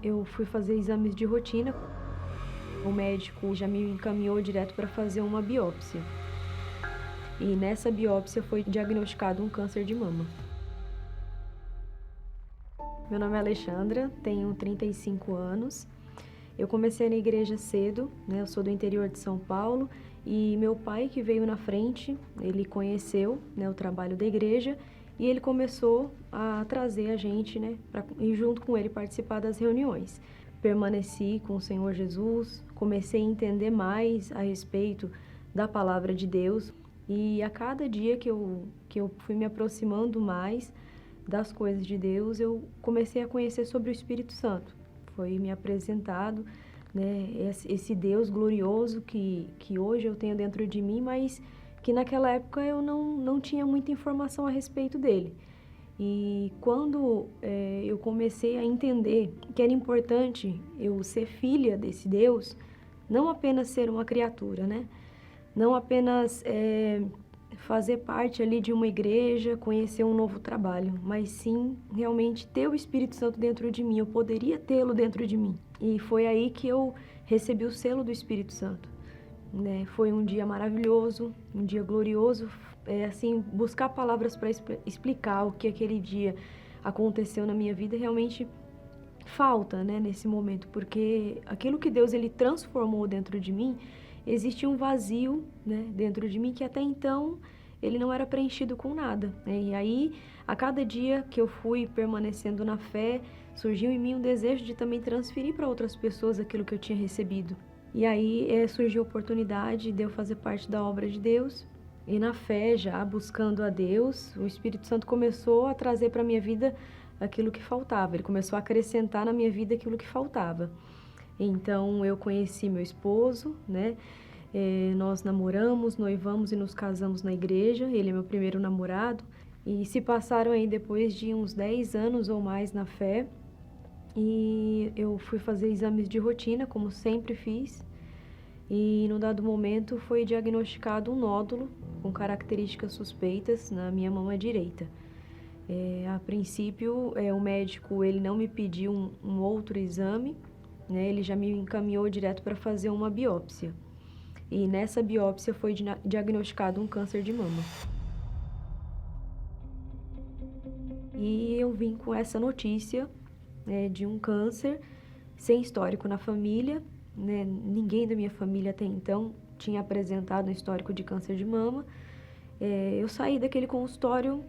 Eu fui fazer exames de rotina. O médico já me encaminhou direto para fazer uma biópsia. E nessa biópsia foi diagnosticado um câncer de mama. Meu nome é Alexandra, tenho 35 anos. Eu comecei na igreja cedo, né? Eu sou do interior de São Paulo e meu pai, que veio na frente, ele conheceu, né, o trabalho da igreja e ele começou a trazer a gente, né, para ir junto com ele participar das reuniões. Permaneci com o Senhor Jesus, comecei a entender mais a respeito da palavra de Deus e a cada dia que eu fui me aproximando mais das coisas de Deus, eu comecei a conhecer sobre o Espírito Santo. Foi me apresentado, né, esse Deus glorioso que hoje eu tenho dentro de mim, mas que naquela época eu não tinha muita informação a respeito dele. E quando eu comecei a entender que era importante eu ser filha desse Deus, não apenas ser uma criatura, né? Não apenas fazer parte ali de uma igreja, conhecer um novo trabalho, mas sim realmente ter o Espírito Santo dentro de mim. Eu poderia tê-lo dentro de mim. E foi aí que eu recebi o selo do Espírito Santo, né? Foi um dia maravilhoso, um dia glorioso, assim, buscar palavras para explicar o que aquele dia aconteceu na minha vida realmente falta, né, nesse momento, porque aquilo que Deus ele transformou dentro de mim, existia um vazio, né, dentro de mim que até então ele não era preenchido com nada, né? E aí, a cada dia que eu fui permanecendo na fé, surgiu em mim um desejo de também transferir para outras pessoas aquilo que eu tinha recebido. E aí surgiu a oportunidade de eu fazer parte da obra de Deus. E na fé, já buscando a Deus, o Espírito Santo começou a trazer para a minha vida aquilo que faltava. Ele começou a acrescentar na minha vida aquilo que faltava. Então, eu conheci meu esposo, né? Nós namoramos, noivamos e nos casamos na igreja. Ele é meu primeiro namorado. E se passaram aí depois de uns 10 anos ou mais na fé. E eu fui fazer exames de rotina, como sempre fiz. E no dado momento foi diagnosticado um nódulo com características suspeitas na minha mama direita. A princípio, o médico ele não me pediu um outro exame, né? Ele já me encaminhou direto para fazer uma biópsia. E nessa biópsia foi diagnosticado um câncer de mama. E eu vim com essa notícia, né, de um câncer sem histórico na família, né? Ninguém da minha família até então tinha apresentado um histórico de câncer de mama. Eu saí daquele consultório,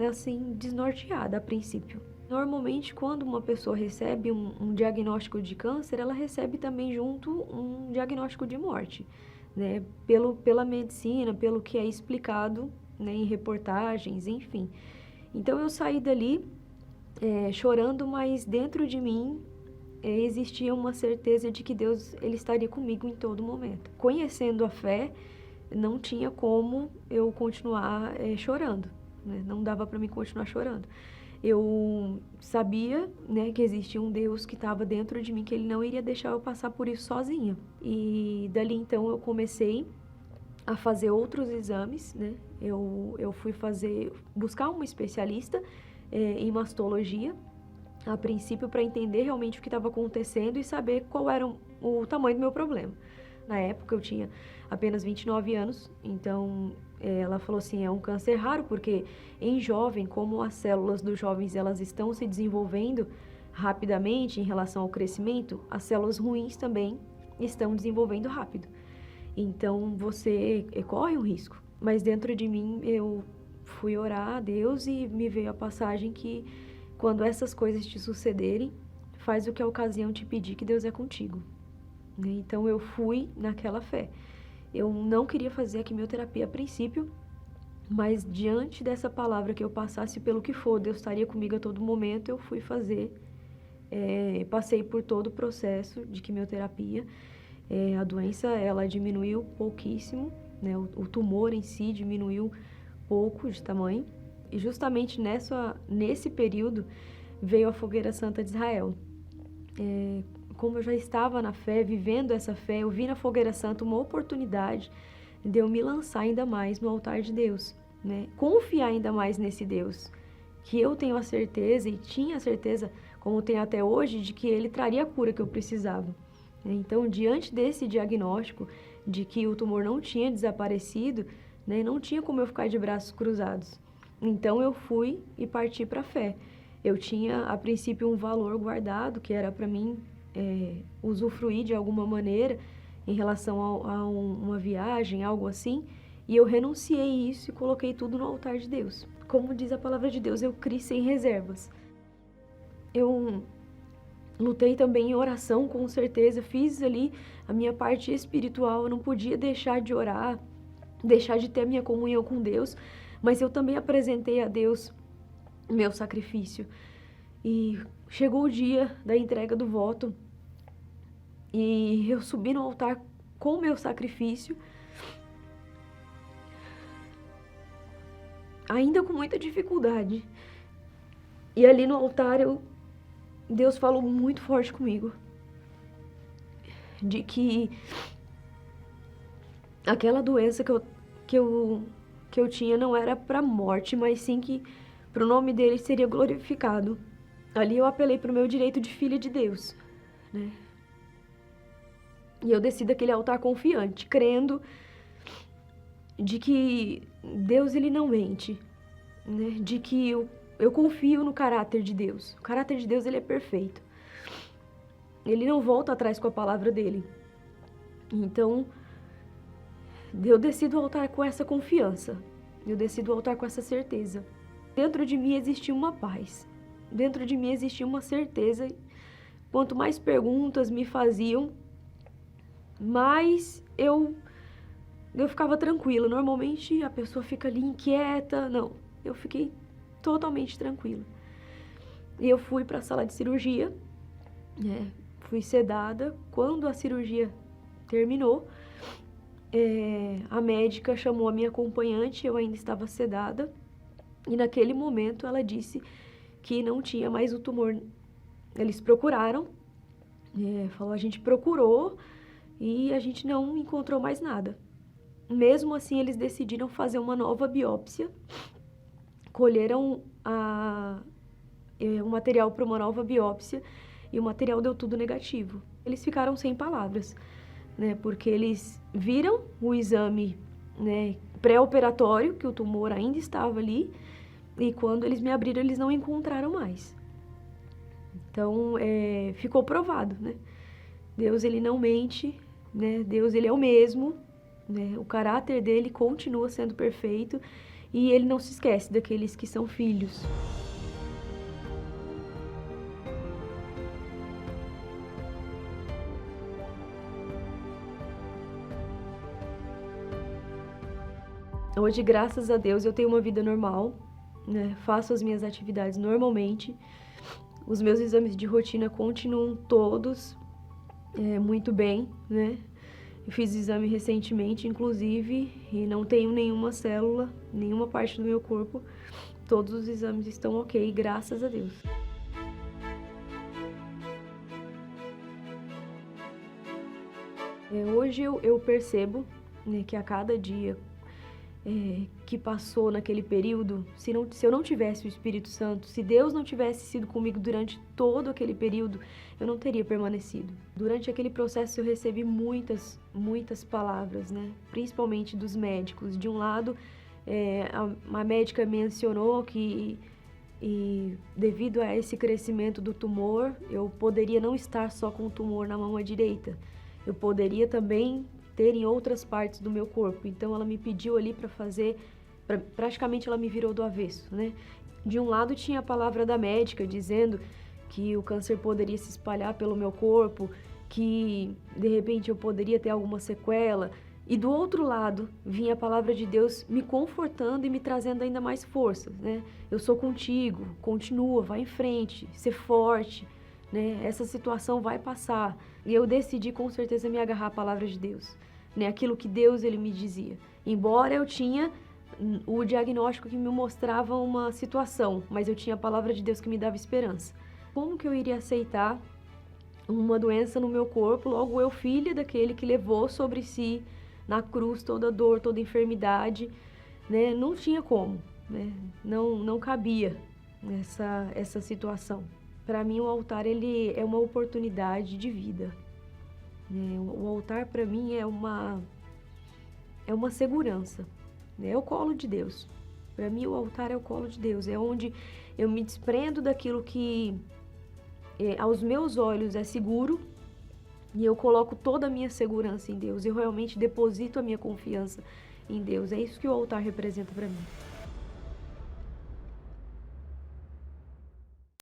assim, desnorteada a princípio. Normalmente, quando uma pessoa recebe um diagnóstico de câncer, ela recebe também junto um diagnóstico de morte, né? Pela medicina, pelo que é explicado, né, em reportagens, enfim. Então, eu saí dali chorando, mas dentro de mim existia uma certeza de que Deus ele estaria comigo em todo momento. Conhecendo a fé, não tinha como eu continuar chorando, né? Não dava para mim continuar chorando. Eu sabia, né, que existia um Deus que estava dentro de mim, que ele não iria deixar eu passar por isso sozinha. E dali então eu comecei a fazer outros exames, né? Eu fui buscar uma especialista em mastologia, a princípio para entender realmente o que estava acontecendo e saber qual era o tamanho do meu problema. Na época eu tinha apenas 29 anos, então ela falou assim, é um câncer raro porque em jovem, como as células dos jovens elas estão se desenvolvendo rapidamente em relação ao crescimento, as células ruins também estão desenvolvendo rápido. Então você corre um risco. Mas dentro de mim eu fui orar a Deus e me veio a passagem que quando essas coisas te sucederem, faz o que a ocasião te pedir, que Deus é contigo. Então eu fui naquela fé. Eu não queria fazer a quimioterapia a princípio, mas diante dessa palavra que eu passasse pelo que for, Deus estaria comigo a todo momento, eu fui fazer. Passei por todo o processo de quimioterapia. A doença ela diminuiu pouquíssimo, né? O tumor em si diminuiu pouco de tamanho. E justamente nesse período veio a Fogueira Santa de Israel. Como eu já estava na fé, vivendo essa fé, eu vi na Fogueira Santa uma oportunidade de eu me lançar ainda mais no altar de Deus, né? Confiar ainda mais nesse Deus, que eu tenho a certeza e tinha a certeza como tem até hoje, de que ele traria a cura que eu precisava. Então, diante desse diagnóstico de que o tumor não tinha desaparecido, né, não tinha como eu ficar de braços cruzados. Então, eu fui e parti para a fé. Eu tinha, a princípio, um valor guardado, que era para mim usufruir de alguma maneira em relação uma viagem, algo assim, e eu renunciei isso e coloquei tudo no altar de Deus. Como diz a palavra de Deus, eu criei sem reservas. Eu lutei também em oração, com certeza, fiz ali a minha parte espiritual, eu não podia deixar de orar, deixar de ter a minha comunhão com Deus, mas eu também apresentei a Deus meu sacrifício. E chegou o dia da entrega do voto e eu subi no altar com o meu sacrifício, ainda com muita dificuldade. E ali no altar Deus falou muito forte comigo, de que aquela doença que eu tinha não era para morte, mas sim que para o nome dele seria glorificado. Ali eu apelei para o meu direito de filha de Deus, né? E eu desci daquele altar confiante, crendo de que Deus, ele não mente, né? De que eu confio no caráter de Deus. O caráter de Deus, ele é perfeito. Ele não volta atrás com a palavra dele. Então, eu desci do altar com essa confiança. Eu desci do altar com essa certeza. Dentro de mim existia uma paz. Dentro de mim existia uma certeza. Quanto mais perguntas me faziam, mais eu ficava tranquila. Normalmente a pessoa fica ali inquieta. Não, eu fiquei totalmente tranquila. E eu fui para a sala de cirurgia, fui sedada. Quando a cirurgia terminou, a médica chamou a minha acompanhante, eu ainda estava sedada, e naquele momento ela disse que não tinha mais o tumor. Eles procuraram, falou, a gente procurou e a gente não encontrou mais nada. Mesmo assim, eles decidiram fazer uma nova biópsia, colheram o material para uma nova biópsia e o material deu tudo negativo. Eles ficaram sem palavras, né, porque eles viram o exame, né, pré-operatório, que o tumor ainda estava ali, e quando eles me abriram, eles não encontraram mais. Então, ficou provado, né? Deus, ele não mente, né? Deus, ele é o mesmo, né? O caráter dele continua sendo perfeito e ele não se esquece daqueles que são filhos. Hoje, graças a Deus, eu tenho uma vida normal, né? Faço as minhas atividades normalmente. Os meus exames de rotina continuam todos muito bem, né? Eu fiz exame recentemente, inclusive, e não tenho nenhuma célula, nenhuma parte do meu corpo. Todos os exames estão ok, graças a Deus. Hoje eu percebo, né, que a cada dia que passou naquele período, se eu não tivesse o Espírito Santo, se Deus não tivesse sido comigo durante todo aquele período, eu não teria permanecido. Durante aquele processo eu recebi muitas palavras, né? Principalmente dos médicos. De um lado, a médica mencionou que devido a esse crescimento do tumor, eu poderia não estar só com o tumor na mama direita. Eu poderia também ter em outras partes do meu corpo. Então ela me pediu ali para fazer, praticamente ela me virou do avesso, né? De um lado tinha a palavra da médica dizendo que o câncer poderia se espalhar pelo meu corpo, que de repente eu poderia ter alguma sequela. E do outro lado vinha a palavra de Deus me confortando e me trazendo ainda mais forças, né? Eu sou contigo, continua, vai em frente, ser forte, né? Essa situação vai passar. E eu decidi com certeza me agarrar à palavra de Deus, né? Aquilo que Deus, ele me dizia. Embora eu tinha o diagnóstico que me mostrava uma situação, mas eu tinha a palavra de Deus que me dava esperança. Como que eu iria aceitar uma doença no meu corpo, logo eu, filha daquele que levou sobre si na cruz toda dor, toda enfermidade, né? Não tinha como, né? Não cabia essa situação. Para mim, o altar ele é uma oportunidade de vida, né? O altar para mim é uma segurança, né? É o colo de Deus. Para mim, o altar é o colo de Deus, é onde eu me desprendo daquilo que aos meus olhos é seguro e eu coloco toda a minha segurança em Deus. Eu realmente deposito a minha confiança em Deus. É isso que o altar representa para mim.